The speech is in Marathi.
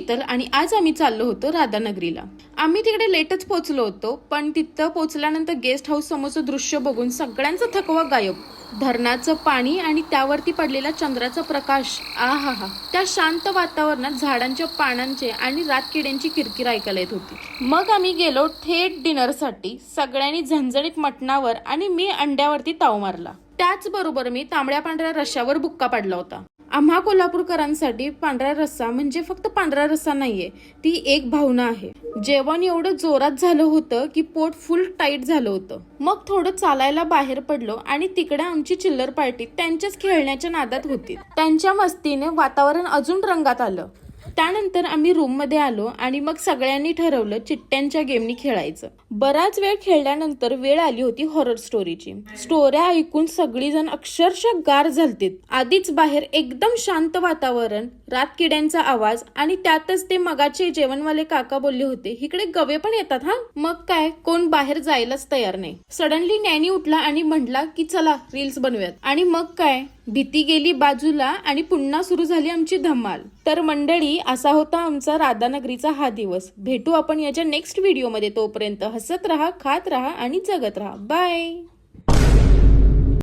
शीतल आणि आज आम्ही चाललो होतो राधानगरीला। आम्ही तिकडे लेटच पोहोचलो होतो, पण तिथं पोहोचल्यानंतर गेस्ट हाऊस समोरचं दृश्य बघून सगळ्यांचा थकवा गायब। धरणाचं पाणी आणि त्यावरती पडलेला चंद्राचा प्रकाश, आहा, त्या शांत वातावरणात झाडांच्या पानांचे आणि रातकिड्यांची किरकिर ऐकायला येत होती। मग आम्ही गेलो थेट डिनरसाठी। सगळ्यांनी झणझणीत मटणावर आणि मी अंड्यावरती ताव मारला। त्याचबरोबर मी तांबड्या पांढऱ्या रश्श्यावर बुक्का पाडला होता। आम्हा कोल्हापूरकरांसाठी पांढरा रस्सा म्हणजे फक्त पांढरा रस्सा नाहीये, ती एक भावना आहे। जेवण एवढं जोरात झालं होतं की पोट फुल टाईट झालं होतं। मग थोडं चालायला बाहेर पडलो आणि तिकडे आमची चिल्लर पार्टी त्यांच्याच खेळण्याच्या नादात होती। त्यांच्या मस्तीने वातावरण अजून रंगात आलं। त्यानंतर आम्ही रूम मध्ये आलो आणि मग सगळ्यांनी ठरवलं चिट्ट्यांच्या गेमनी खेळायचं। बराच वेळ खेळल्यानंतर वेळ आली होती हॉरर स्टोरीची। स्टोऱ्या ऐकून सगळीजण अक्षरशः गार झालतीत। आधीच बाहेर एकदम शांत वातावरण, रातकिड्यांचा आवाज आणि त्यातच ते मगाचे जेवणवाले काका बोलले होते, इकडे गवे पण येतात हा। मग काय, कोण बाहेर जायलाच तयार नाही। सडनली नॅनी उठला आणि म्हटला की चला रील्स बनवूयात, आणि मग काय, भीती गेली बाजूला आणि पुन्हा सुरू झाली आमची धमाल। तर मंडळी, असा होता आमचा राधानगरीचा हा दिवस। भेटू आपण याच्या नेक्स्ट व्हिडिओ मध्ये। तोपर्यंत हसत राहा, खात राहा आणि जगत राहा। बाय।